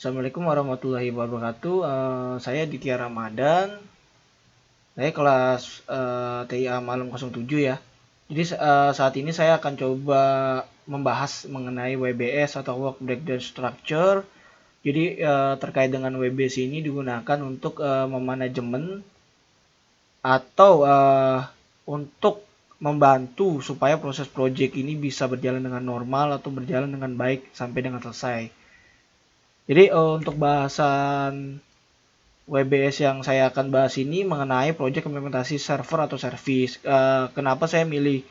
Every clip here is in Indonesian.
Assalamualaikum warahmatullahi wabarakatuh. Saya Ditya Ramadan. Saya kelas TIA Malam 07 ya. Jadi saat ini saya akan coba membahas mengenai WBS atau Work Breakdown Structure. Jadi terkait dengan WBS ini digunakan untuk memanajemen atau untuk membantu supaya proses project ini bisa berjalan dengan normal atau berjalan dengan baik sampai dengan selesai. Jadi untuk bahasan WBS yang saya akan bahas ini mengenai proyek implementasi server atau service. Kenapa saya milih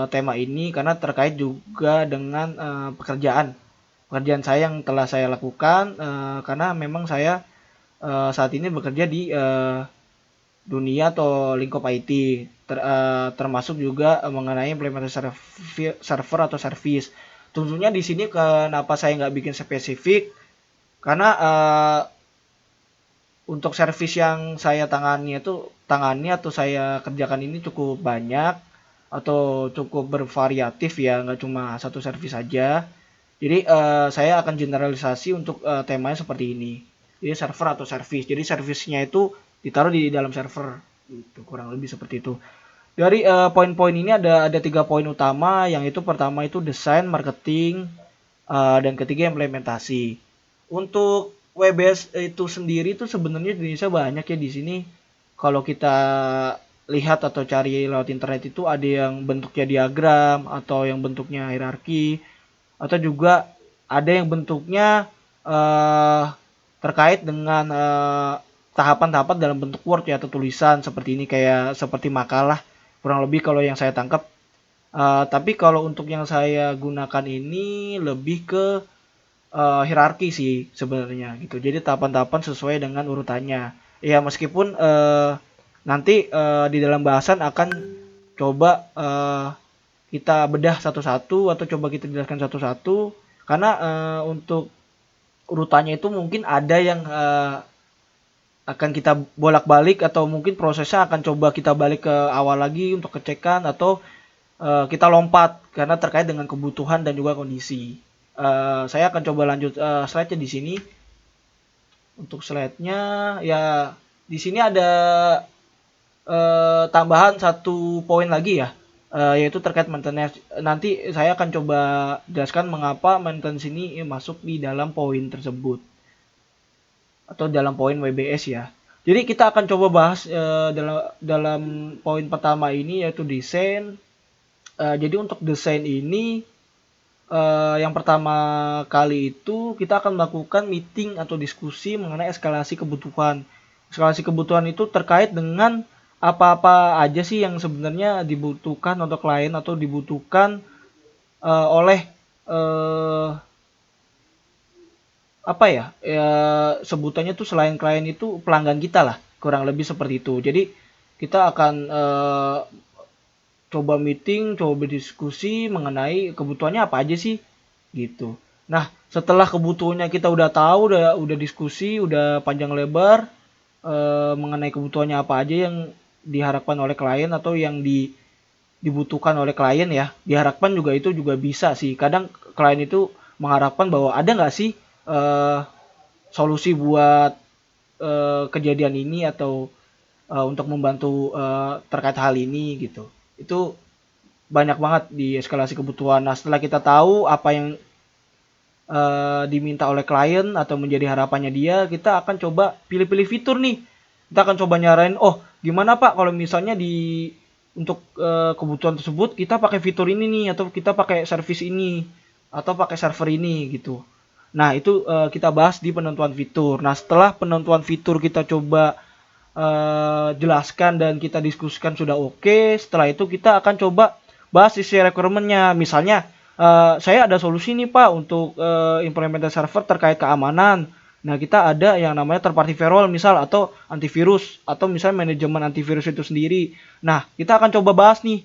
tema ini? Karena terkait juga dengan pekerjaan saya yang telah saya lakukan. Karena memang saya saat ini bekerja di dunia atau lingkup IT, termasuk juga mengenai implementasi server atau service. Tentunya di sini kenapa saya nggak bikin spesifik? Karena untuk servis yang saya tangani atau saya kerjakan ini cukup banyak atau cukup bervariatif ya, nggak cuma satu servis saja. Jadi saya akan generalisasi untuk temanya seperti ini. Jadi server atau servis. Jadi servisnya itu ditaruh di dalam server. Itu kurang lebih seperti itu. Dari poin-poin ini ada 3 poin utama, yang itu pertama itu desain, marketing, dan ketiga implementasi. Untuk WBS itu sendiri tuh sebenarnya di Indonesia banyak ya di sini. Kalau kita lihat atau cari lewat internet itu ada yang bentuknya diagram atau yang bentuknya hierarki atau juga ada yang bentuknya terkait dengan tahapan-tahapan dalam bentuk Word ya, atau tulisan seperti ini, kayak seperti makalah kurang lebih kalau yang saya tangkap. Tapi kalau untuk yang saya gunakan ini lebih ke hierarki sih sebenarnya gitu. Jadi tahapan-tahapan sesuai dengan urutannya. Ya meskipun nanti di dalam bahasan akan coba kita bedah satu-satu atau coba kita jelaskan satu-satu, karena untuk urutannya itu mungkin ada yang akan kita bolak-balik atau mungkin prosesnya akan coba kita balik ke awal lagi untuk kecekan, atau kita lompat karena terkait dengan kebutuhan dan juga kondisi. Saya akan coba lanjut slide-nya di sini. Untuk slide-nya ya di sini ada tambahan satu poin lagi ya, yaitu terkait maintenance. Nanti saya akan coba jelaskan mengapa maintenance ini masuk di dalam poin tersebut atau dalam poin WBS ya. Jadi kita akan coba bahas dalam poin pertama ini, yaitu desain. Jadi untuk desain ini yang pertama kali itu kita akan melakukan meeting atau diskusi mengenai eskalasi kebutuhan. Eskalasi kebutuhan itu terkait dengan apa-apa aja sih yang sebenarnya dibutuhkan untuk klien atau dibutuhkan oleh apa ya, sebutannya tuh selain klien itu pelanggan kita lah, kurang lebih seperti itu. Jadi kita akan coba meeting, coba berdiskusi mengenai kebutuhannya apa aja sih gitu. Nah, setelah kebutuhannya kita udah tahu, udah diskusi, udah panjang lebar mengenai kebutuhannya apa aja yang diharapkan oleh klien atau yang dibutuhkan oleh klien ya. Diharapkan juga itu juga bisa sih. Kadang klien itu mengharapkan bahwa ada nggak sih solusi buat kejadian ini atau untuk membantu terkait hal ini gitu. Itu banyak banget di eskalasi kebutuhan. Nah, setelah kita tahu apa yang diminta oleh klien atau menjadi harapannya dia, kita akan coba pilih-pilih fitur nih. Kita akan coba nyarain, oh gimana Pak kalau misalnya untuk kebutuhan tersebut kita pakai fitur ini nih, atau kita pakai service ini, atau pakai server ini gitu. Nah, itu kita bahas di penentuan fitur. Nah, setelah penentuan fitur kita coba jelaskan dan kita diskusikan sudah oke, setelah itu kita akan coba bahas isi requirement-nya. Misalnya, saya ada solusi nih Pak untuk implementasi server terkait keamanan. Nah, kita ada yang namanya third party firewall misal, atau antivirus, atau misalnya manajemen antivirus itu sendiri. Nah, kita akan coba bahas nih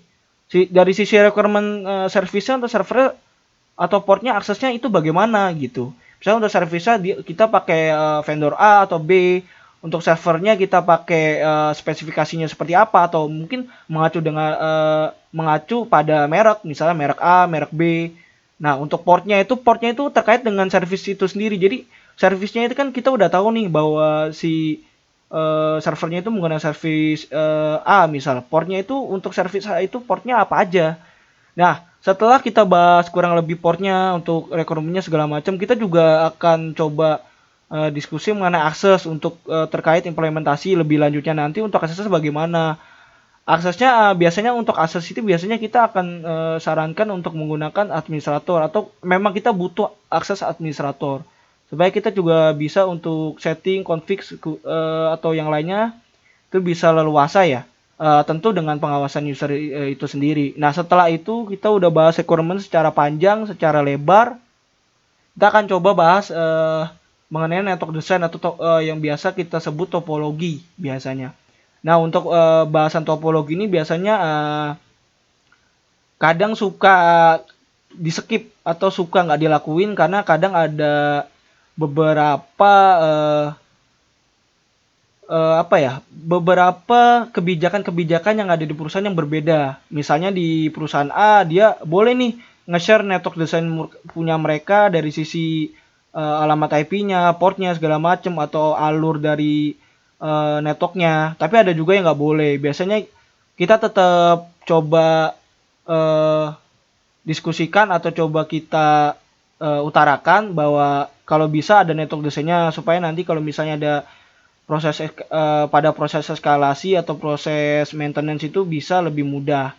dari sisi requirement service-nya atau server atau portnya, aksesnya itu bagaimana gitu. Misalnya untuk servisnya kita pakai vendor A atau B, untuk servernya kita pakai spesifikasinya seperti apa, atau mungkin mengacu pada merek, misalnya merek A, merek B. Nah, untuk portnya itu terkait dengan servis itu sendiri. Jadi servisnya itu kan kita udah tahu nih bahwa si servernya itu menggunakan servis A misal. Portnya itu untuk servis A itu portnya apa aja. Nah, setelah kita bahas kurang lebih portnya untuk requirement-nya segala macam, kita juga akan coba diskusi mengenai akses untuk terkait implementasi lebih lanjutnya nanti untuk aksesnya bagaimana. Aksesnya biasanya untuk akses itu biasanya kita akan sarankan untuk menggunakan administrator atau memang kita butuh akses administrator supaya kita juga bisa untuk setting config atau yang lainnya itu bisa leluasa ya. Tentu dengan pengawasan user itu sendiri. Nah, setelah itu kita udah bahas requirement secara panjang, secara lebar. Kita akan coba bahas mengenai network design atau yang biasa kita sebut topologi biasanya. Nah, untuk bahasan topologi ini biasanya kadang suka di skip atau suka nggak dilakuin karena kadang ada beberapa beberapa kebijakan-kebijakan yang ada di perusahaan yang berbeda. Misalnya di perusahaan A dia boleh nih nge-share network design punya mereka dari sisi alamat IP-nya, portnya segala macam atau alur dari networknya. Tapi ada juga yang nggak boleh. Biasanya kita tetap coba uh, diskusikan atau coba kita utarakan bahwa kalau bisa ada network desainnya supaya nanti kalau misalnya ada pada proses eskalasi atau proses maintenance itu bisa lebih mudah.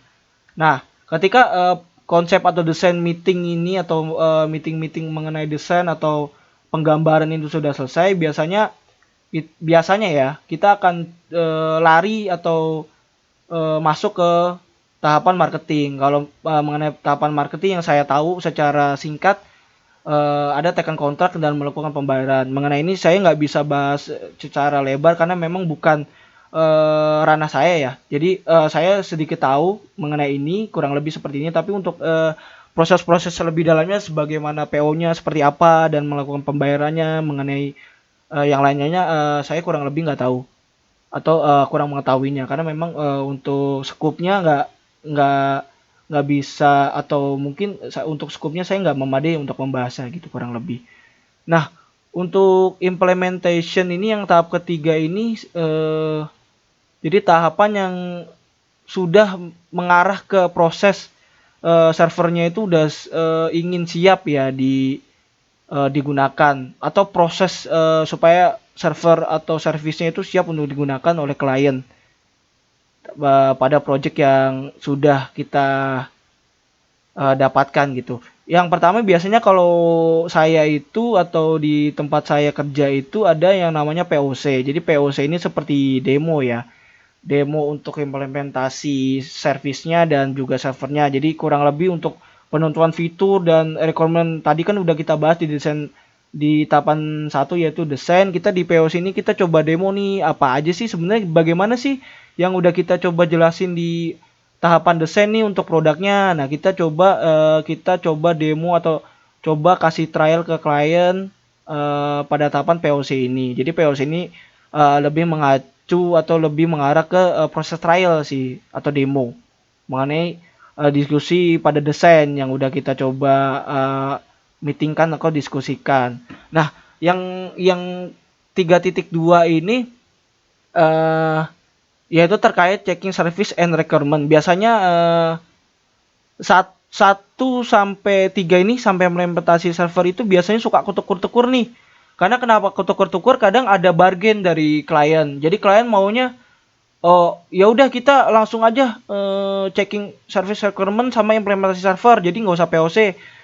Nah, ketika konsep atau desain meeting ini atau meeting-meeting mengenai desain atau penggambaran itu sudah selesai, biasanya ya kita akan lari atau masuk ke tahapan marketing. Kalau mengenai tahapan marketing yang saya tahu secara singkat ada tekan kontrak dan melakukan pembayaran. Mengenai ini saya nggak bisa bahas secara lebar karena memang bukan ranah saya ya. Jadi saya sedikit tahu mengenai ini kurang lebih seperti ini. Tapi untuk proses-proses lebih dalamnya sebagaimana PO-nya seperti apa dan melakukan pembayarannya mengenai yang lainnya saya kurang lebih nggak tahu atau kurang mengetahuinya karena memang untuk skupnya nggak nggak bisa atau mungkin untuk skupnya saya nggak memadai untuk membahasnya gitu kurang lebih. Nah, untuk implementation ini yang tahap ketiga ini jadi tahapan yang sudah mengarah ke proses servernya itu udah ingin siap ya digunakan atau proses supaya server atau servisnya itu siap untuk digunakan oleh klien pada project yang sudah kita dapatkan gitu. Yang pertama biasanya kalau saya itu atau di tempat saya kerja itu ada yang namanya POC. Jadi POC ini seperti demo ya. Demo untuk implementasi servisnya dan juga servernya. Jadi kurang lebih untuk penentuan fitur dan requirement tadi kan udah kita bahas di desain di tahapan satu yaitu desain. Kita di POC ini kita coba demo nih apa aja sih sebenarnya bagaimana sih yang udah kita coba jelasin di tahapan desain nih untuk produknya. Nah, kita coba demo atau coba kasih trial ke klien pada tahapan POC ini. Jadi POC ini lebih mengacu atau lebih mengarah ke proses trial sih atau demo mengenai diskusi pada desain yang udah kita coba meetingkan atau diskusikan. Nah, yang 3.2 ini yaitu terkait checking service and requirement. Biasanya saat 1 sampai 3 ini sampai implementasi server itu biasanya suka kutuk-kutuk nih. Karena kenapa kutuk-kutuk? Kadang ada bargain dari klien. Jadi klien maunya oh ya udah kita langsung aja checking service requirement sama implementasi server. Jadi nggak usah POC.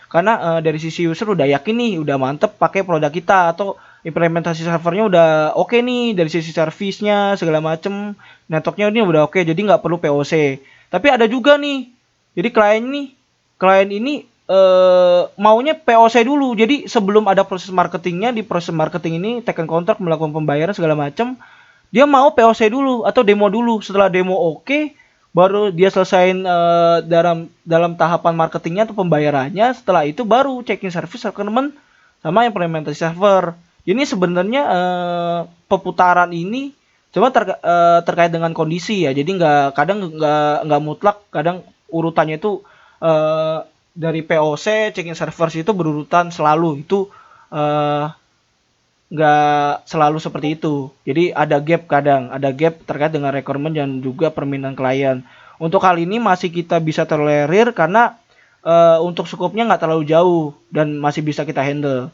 Karena dari sisi user udah yakin nih, udah mantep pakai produk kita atau implementasi servernya udah oke nih dari sisi servisnya segala macem, networknya ini udah oke, jadi nggak perlu POC. Tapi ada juga nih, jadi klien ini maunya POC dulu. Jadi sebelum ada proses marketingnya, di proses marketing ini tekan kontrak melakukan pembayaran segala macem, dia mau POC dulu atau demo dulu. Setelah demo oke, baru dia selesaiin dalam tahapan marketingnya atau pembayarannya. Setelah itu baru checking service requirement sama implementasi server. Ini sebenarnya perputaran ini cuma terkait dengan kondisi ya. Jadi kadang nggak mutlak. Kadang urutannya itu dari POC checking server itu berurutan selalu. Itu nggak selalu seperti itu. Jadi ada gap terkait dengan requirement dan juga permintaan klien. Untuk hal ini masih kita bisa tolerir karena untuk skopnya nggak terlalu jauh dan masih bisa kita handle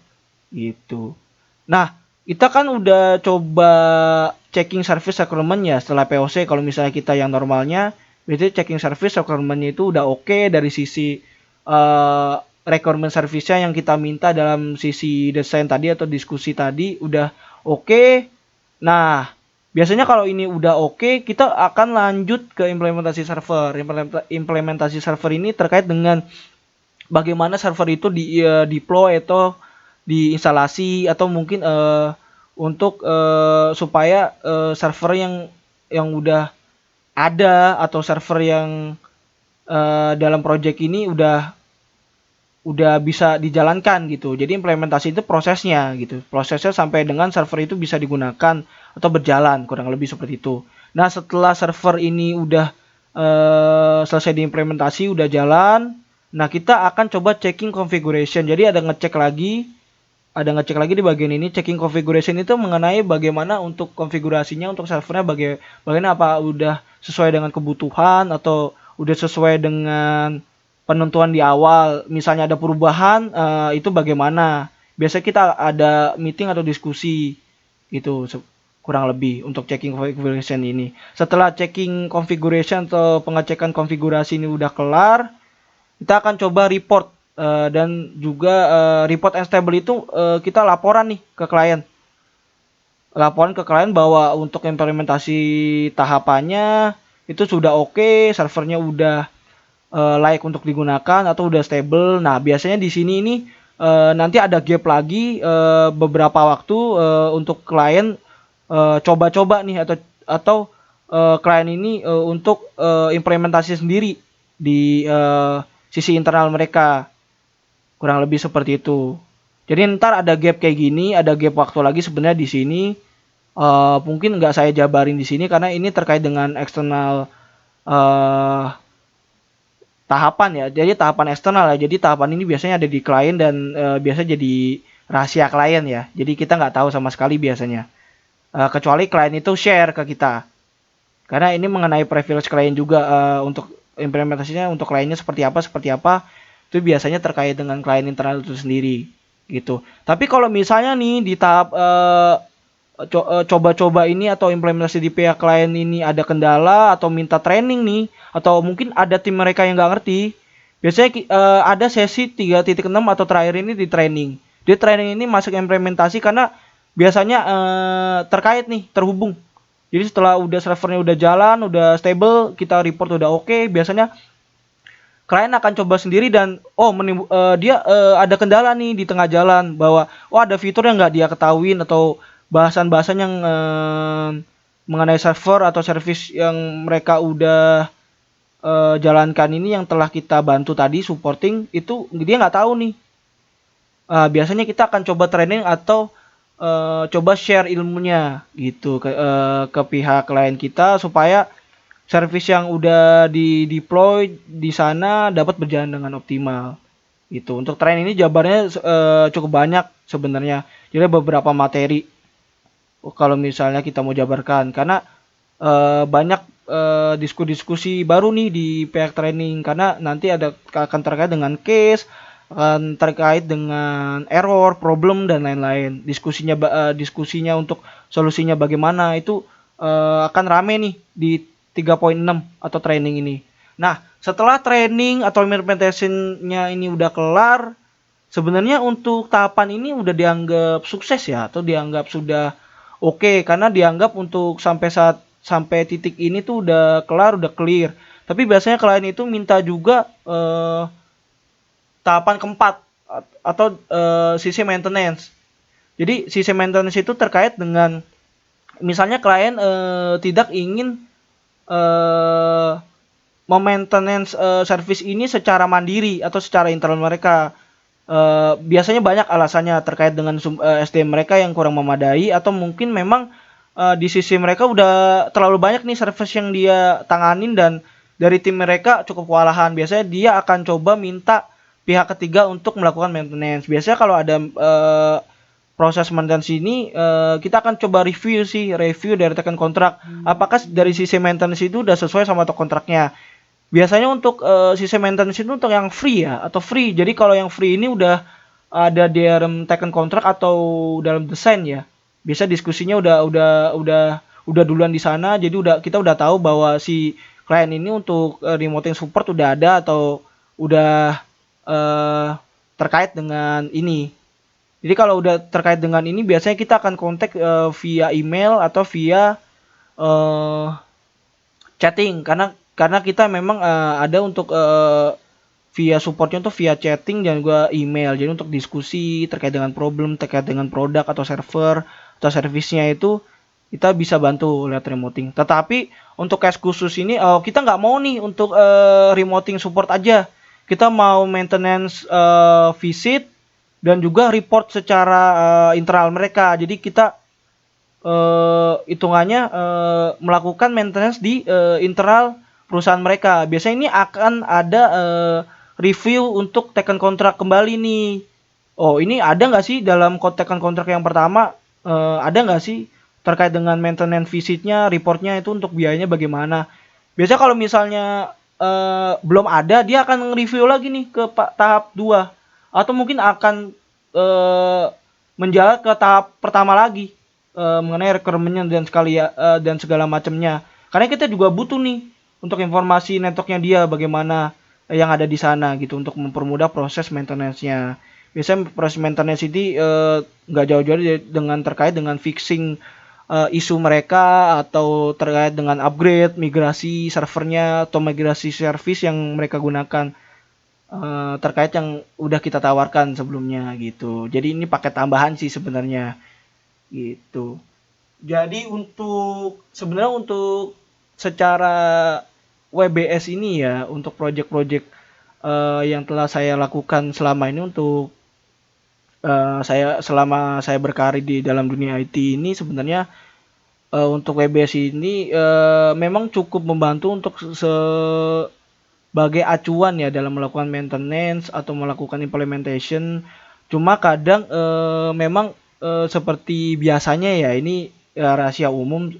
gitu. Nah, kita kan udah coba checking service requirement ya setelah POC. Kalau misalnya kita yang normalnya, berarti checking service requirement itu udah oke dari sisi requirement service-nya yang kita minta dalam sisi desain tadi atau diskusi tadi udah oke. Nah, biasanya kalau ini udah oke, kita akan lanjut ke implementasi server. Implementasi server ini terkait dengan bagaimana server itu deploy atau diinstalasi atau mungkin untuk supaya server yang udah ada atau server yang dalam project ini udah bisa dijalankan gitu. Jadi implementasi itu prosesnya gitu. Prosesnya sampai dengan server itu bisa digunakan atau berjalan, kurang lebih seperti itu. Nah, setelah server ini udah selesai diimplementasi, udah jalan, nah kita akan coba checking configuration. Jadi ada ngecek lagi di bagian ini. Checking configuration itu mengenai bagaimana untuk konfigurasinya untuk servernya, bagaimana apa udah sesuai dengan kebutuhan atau udah sesuai dengan penentuan di awal. Misalnya ada perubahan, itu bagaimana. Biasanya kita ada meeting atau diskusi gitu kurang lebih untuk checking configuration ini. Setelah checking configuration atau pengecekan konfigurasi ini udah kelar, kita akan coba report dan juga report and stable itu kita laporan nih ke klien. Laporan ke klien bahwa untuk implementasi tahapannya itu sudah oke, servernya udah layak untuk digunakan atau udah stable. Nah, biasanya di sini ini nanti ada gap lagi beberapa waktu untuk klien coba-coba nih atau klien ini untuk implementasi sendiri di sisi internal mereka. Kurang lebih seperti itu. Jadi ntar ada gap kayak gini, ada gap waktu lagi sebenarnya di sini. Mungkin nggak saya jabarin di sini karena ini terkait dengan eksternal tahapan ya. Jadi tahapan eksternal ya. Jadi tahapan ini biasanya ada di klien dan biasa jadi rahasia klien ya. Jadi kita nggak tahu sama sekali biasanya. Kecuali klien itu share ke kita. Karena ini mengenai privilege klien juga untuk implementasinya untuk kliennya seperti apa itu biasanya terkait dengan klien internal itu sendiri gitu. Tapi kalau misalnya nih di tahap coba-coba ini atau implementasi di pihak klien ini ada kendala atau minta training nih atau mungkin ada tim mereka yang nggak ngerti, biasanya ada sesi 3.6 atau terakhir ini di training. Di training ini masuk implementasi karena biasanya terkait nih terhubung. Jadi setelah udah servernya udah jalan, udah stable, kita report udah oke, biasanya klien akan coba sendiri dan dia ada kendala nih di tengah jalan bahwa ada fitur yang nggak dia ketahuin atau bahasan-bahasan yang mengenai server atau service yang mereka udah jalankan ini yang telah kita bantu tadi supporting itu dia nggak tahu nih. Biasanya kita akan coba training atau coba share ilmunya gitu ke pihak klien kita supaya service yang udah di deploy di sana dapat berjalan dengan optimal gitu. Untuk train ini jawabannya cukup banyak sebenarnya. Jadi beberapa materi kalau misalnya kita mau jabarkan karena banyak diskusi baru nih di pihak training karena nanti akan terkait dengan case, akan terkait dengan error, problem dan lain-lain. Diskusinya untuk solusinya bagaimana itu akan rame nih di 3.6 atau training ini. Nah, setelah training atau implementation-nya ini udah kelar, sebenarnya untuk tahapan ini udah dianggap sukses ya atau dianggap sudah oke karena dianggap untuk sampai titik ini tuh udah kelar, udah clear. Tapi biasanya klien itu minta juga tahapan keempat atau sisi maintenance. Jadi sisi maintenance itu terkait dengan misalnya klien tidak ingin maintenance service ini secara mandiri atau secara internal mereka. Biasanya banyak alasannya terkait dengan SDM mereka yang kurang memadai atau mungkin memang di sisi mereka udah terlalu banyak nih service yang dia tanganin dan dari tim mereka cukup kewalahan. Biasanya dia akan coba minta pihak ketiga untuk melakukan maintenance. Biasanya kalau ada proses maintenance ini kita akan coba review dari tekan kontrak. Apakah dari sisi maintenance itu udah sesuai sama kontraknya? Biasanya untuk sisi maintenance itu untuk yang free ya atau free. Jadi kalau yang free ini udah ada di dalam tekan kontrak atau dalam desain ya. Biasa diskusinya udah duluan di sana. Jadi kita udah tahu bahwa si klien ini untuk remoting support udah ada atau udah terkait dengan ini. Jadi kalau udah terkait dengan ini biasanya kita akan kontak via email atau via chatting karena kita memang ada untuk via supportnya tuh via chatting dan juga email. Jadi untuk diskusi terkait dengan problem, terkait dengan produk atau server atau servisnya itu kita bisa bantu lewat remoting. Tetapi untuk case khusus ini kita nggak mau nih untuk remoting support aja. Kita mau maintenance visit dan juga report secara internal mereka. Jadi kita hitungannya melakukan maintenance di internal perusahaan mereka. Biasanya ini akan ada review untuk tekan kontrak kembali nih. Oh, ini ada nggak sih dalam tekan kontrak yang pertama ada nggak sih terkait dengan maintenance visitnya, reportnya itu untuk biayanya bagaimana? Biasanya kalau misalnya belum ada, dia akan nge-review lagi nih ke tahap 2 atau mungkin akan menjalan ke tahap pertama lagi mengenai requirementnya dan segala macamnya. Karena kita juga butuh nih untuk informasi networknya dia bagaimana yang ada di sana gitu untuk mempermudah proses maintenance-nya. Biasanya proses maintenance ini nggak jauh-jauh dengan terkait dengan fixing isu mereka atau terkait dengan upgrade, migrasi servernya atau migrasi service yang mereka gunakan terkait yang udah kita tawarkan sebelumnya gitu. Jadi ini paket tambahan sih sebenarnya gitu. Jadi sebenarnya untuk secara WBS ini ya untuk project-project yang telah saya lakukan selama ini untuk selama saya berkarir di dalam dunia IT ini sebenarnya untuk WBS ini memang cukup membantu untuk sebagai acuan ya dalam melakukan maintenance atau melakukan implementation. Cuma kadang memang seperti biasanya ya ini rahasia umum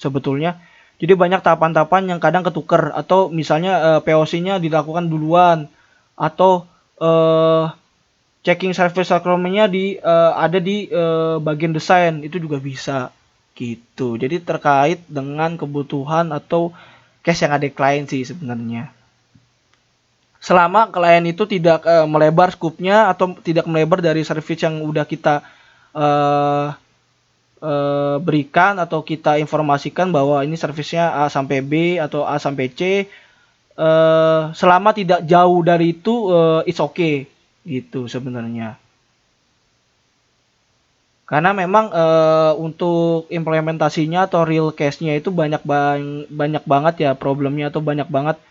sebetulnya. Jadi banyak tahapan-tahapan yang kadang ketuker atau misalnya POC-nya dilakukan duluan atau checking service requirement-nya ada di bagian desain itu juga bisa gitu. Jadi terkait dengan kebutuhan atau case yang ada di klien sih sebenarnya. Selama klien itu tidak melebar skupnya atau tidak melebar dari service yang udah kita berikan atau kita informasikan bahwa ini servisnya A sampai B atau A sampai C, selama tidak jauh dari itu it's okay gitu sebenarnya. Karena memang untuk implementasinya atau real case-nya itu banyak banget ya problemnya atau banyak banget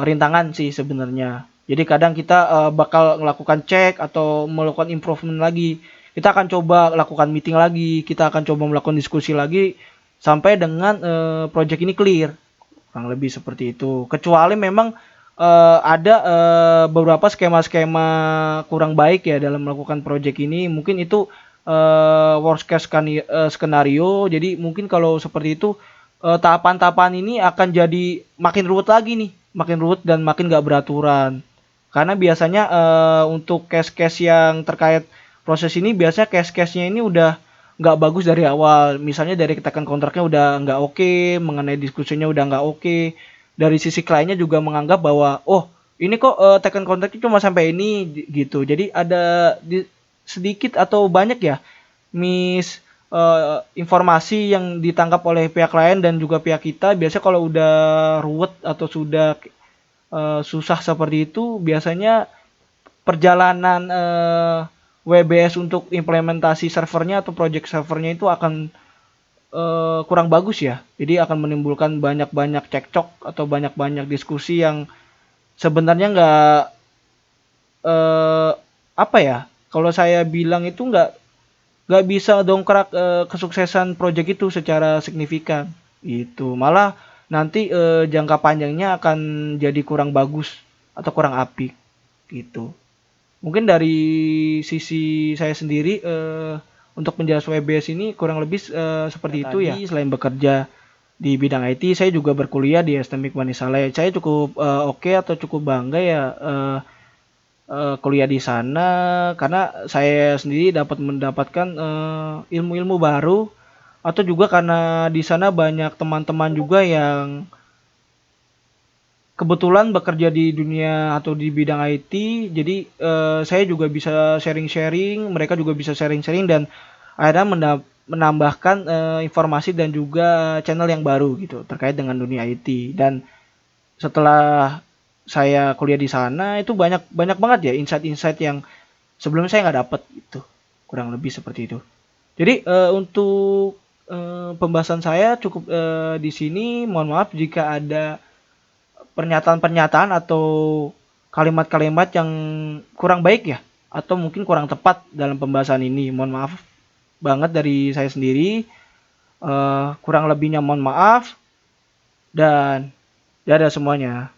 rintangan sih sebenarnya. Jadi kadang kita bakal melakukan cek atau melakukan improvement lagi. Kita akan coba lakukan meeting lagi, kita akan coba melakukan diskusi lagi sampai dengan project ini clear. Kurang lebih seperti itu. Kecuali memang ada beberapa skema-skema kurang baik ya dalam melakukan project ini. Mungkin itu worst case skenario. Jadi mungkin kalau seperti itu tahapan-tahapan ini akan jadi makin ruwet lagi nih, makin ruwet dan makin gak beraturan. Karena biasanya untuk case-case yang terkait proses ini biasanya case-case-nya ini udah nggak bagus dari awal. Misalnya dari tekan kontraknya udah nggak oke, mengenai diskusinya udah nggak oke. Dari sisi kliennya juga menganggap bahwa oh ini kok tekan kontraknya cuma sampai ini gitu. Jadi ada sedikit atau banyak ya informasi yang ditangkap oleh pihak klien dan juga pihak kita. Biasanya kalau udah ruwet atau sudah susah seperti itu, biasanya perjalanan WBS untuk implementasi servernya atau project servernya itu akan kurang bagus ya. Jadi akan menimbulkan banyak-banyak cekcok atau banyak-banyak diskusi yang sebenarnya nggak apa ya? Kalau saya bilang itu nggak bisa dongkrak kesuksesan project itu secara signifikan. Itu malah nanti jangka panjangnya akan jadi kurang bagus atau kurang apik gitu. Mungkin dari sisi saya sendiri untuk menjelaskan WBS ini kurang lebih seperti itu ya. Selain bekerja di bidang IT, saya juga berkuliah di STMIK Manisaleh. Saya cukup oke atau cukup bangga ya kuliah di sana karena saya sendiri dapat mendapatkan ilmu-ilmu baru, atau juga karena di sana banyak teman-teman juga yang kebetulan bekerja di dunia atau di bidang IT. Jadi saya juga bisa sharing-sharing, mereka juga bisa sharing-sharing, dan akhirnya menambahkan informasi dan juga channel yang baru gitu terkait dengan dunia IT. Dan setelah saya kuliah di sana itu banyak banyak banget ya insight-insight yang sebelumnya saya nggak dapat itu, kurang lebih seperti itu. Jadi untuk pembahasan saya cukup di sini. Mohon maaf jika ada pernyataan-pernyataan atau kalimat-kalimat yang kurang baik ya, atau mungkin kurang tepat dalam pembahasan ini. Mohon maaf banget dari saya sendiri. Kurang lebihnya mohon maaf, dan dadah semuanya.